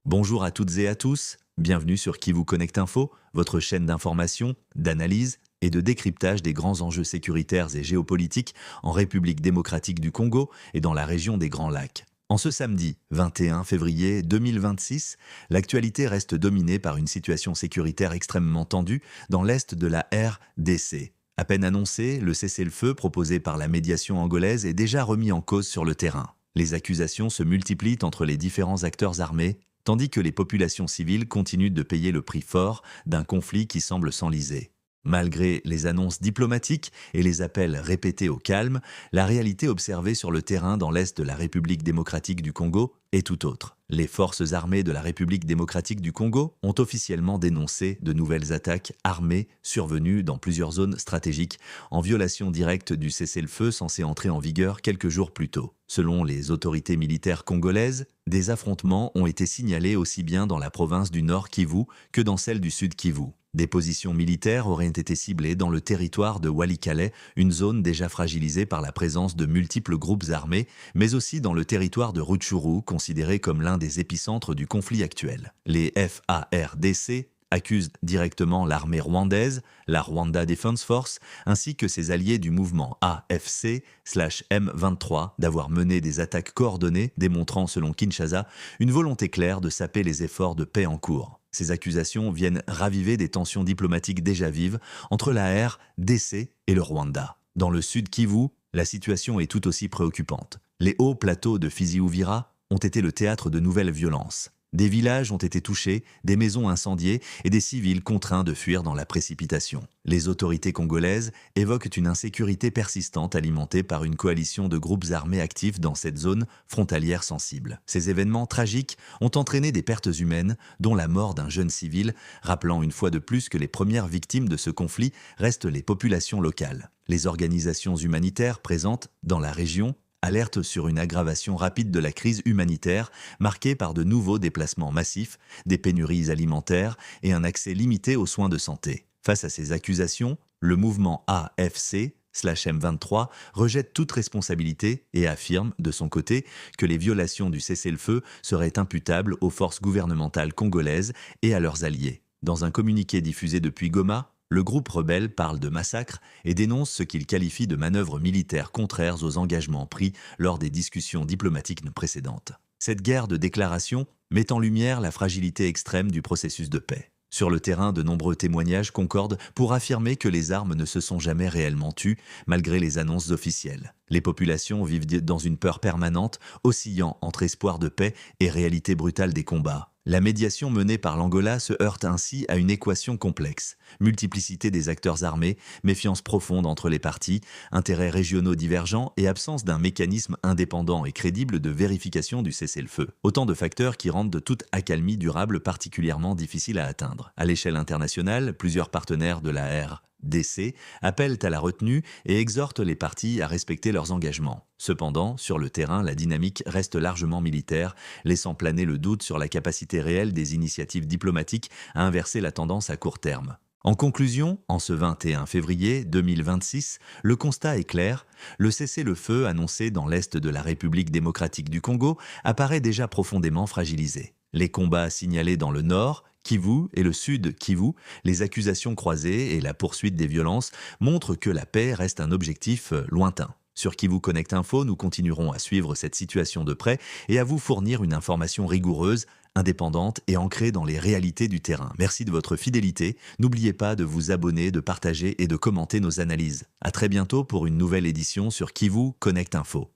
Bonjour à toutes et à tous, bienvenue sur Qui vous connecte info, votre chaîne d'information, d'analyse et de décryptage des grands enjeux sécuritaires et géopolitiques en République démocratique du Congo et dans la région des Grands Lacs. En ce samedi 21 février 2026, l'actualité reste dominée par une situation sécuritaire extrêmement tendue dans l'est de la RDC. À peine annoncé, le cessez-le-feu proposé par la médiation angolaise est déjà remis en cause sur le terrain. Les accusations se multiplient entre les différents acteurs armés, tandis que les populations civiles continuent de payer le prix fort d'un conflit qui semble s'enliser. Malgré les annonces diplomatiques et les appels répétés au calme, la réalité observée sur le terrain dans l'est de la République démocratique du Congo est tout autre. Les forces armées de la République démocratique du Congo ont officiellement dénoncé de nouvelles attaques armées survenues dans plusieurs zones stratégiques, en violation directe du cessez-le-feu censé entrer en vigueur quelques jours plus tôt. Selon les autorités militaires congolaises, des affrontements ont été signalés aussi bien dans la province du Nord Kivu que dans celle du Sud Kivu. Des positions militaires auraient été ciblées dans le territoire de Walikale, une zone déjà fragilisée par la présence de multiples groupes armés, mais aussi dans le territoire de Rutshuru, considéré comme l'un des épicentres du conflit actuel. Les FARDC accusent directement l'armée rwandaise, la Rwanda Defense Force, ainsi que ses alliés du mouvement AFC/M23 d'avoir mené des attaques coordonnées, démontrant selon Kinshasa une volonté claire de saper les efforts de paix en cours. Ces accusations viennent raviver des tensions diplomatiques déjà vives entre la RDC et le Rwanda. Dans le sud Kivu, la situation est tout aussi préoccupante. Les hauts plateaux de Fizi-Uvira ont été le théâtre de nouvelles violences. Des villages ont été touchés, des maisons incendiées et des civils contraints de fuir dans la précipitation. Les autorités congolaises évoquent une insécurité persistante alimentée par une coalition de groupes armés actifs dans cette zone frontalière sensible. Ces événements tragiques ont entraîné des pertes humaines, dont la mort d'un jeune civil, rappelant une fois de plus que les premières victimes de ce conflit restent les populations locales. Les organisations humanitaires présentes dans la région alerte sur une aggravation rapide de la crise humanitaire marquée par de nouveaux déplacements massifs, des pénuries alimentaires et un accès limité aux soins de santé. Face à ces accusations, le mouvement AFC/M23 rejette toute responsabilité et affirme, de son côté, que les violations du cessez-le-feu seraient imputables aux forces gouvernementales congolaises et à leurs alliés. Dans un communiqué diffusé depuis Goma, le groupe rebelle parle de massacre et dénonce ce qu'il qualifie de manœuvres militaires contraires aux engagements pris lors des discussions diplomatiques précédentes. Cette guerre de déclaration met en lumière la fragilité extrême du processus de paix. Sur le terrain, de nombreux témoignages concordent pour affirmer que les armes ne se sont jamais réellement tues, malgré les annonces officielles. Les populations vivent dans une peur permanente, oscillant entre espoir de paix et réalité brutale des combats. La médiation menée par l'Angola se heurte ainsi à une équation complexe. Multiplicité des acteurs armés, méfiance profonde entre les parties, intérêts régionaux divergents et absence d'un mécanisme indépendant et crédible de vérification du cessez-le-feu. Autant de facteurs qui rendent de toute accalmie durable particulièrement difficile à atteindre. À l'échelle internationale, plusieurs partenaires de la RDC appellent à la retenue et exhortent les parties à respecter leurs engagements. Cependant, sur le terrain, la dynamique reste largement militaire, laissant planer le doute sur la capacité réelle des initiatives diplomatiques à inverser la tendance à court terme. En conclusion, en ce 21 février 2026, le constat est clair, le cessez-le-feu annoncé dans l'est de la République démocratique du Congo apparaît déjà profondément fragilisé. Les combats signalés dans le nord, Kivu et le sud Kivu, les accusations croisées et la poursuite des violences montrent que la paix reste un objectif lointain. Sur Qui vous connecte info, nous continuerons à suivre cette situation de près et à vous fournir une information rigoureuse, indépendante et ancrée dans les réalités du terrain. Merci de votre fidélité. N'oubliez pas de vous abonner, de partager et de commenter nos analyses. À très bientôt pour une nouvelle édition sur Qui vous connecte info.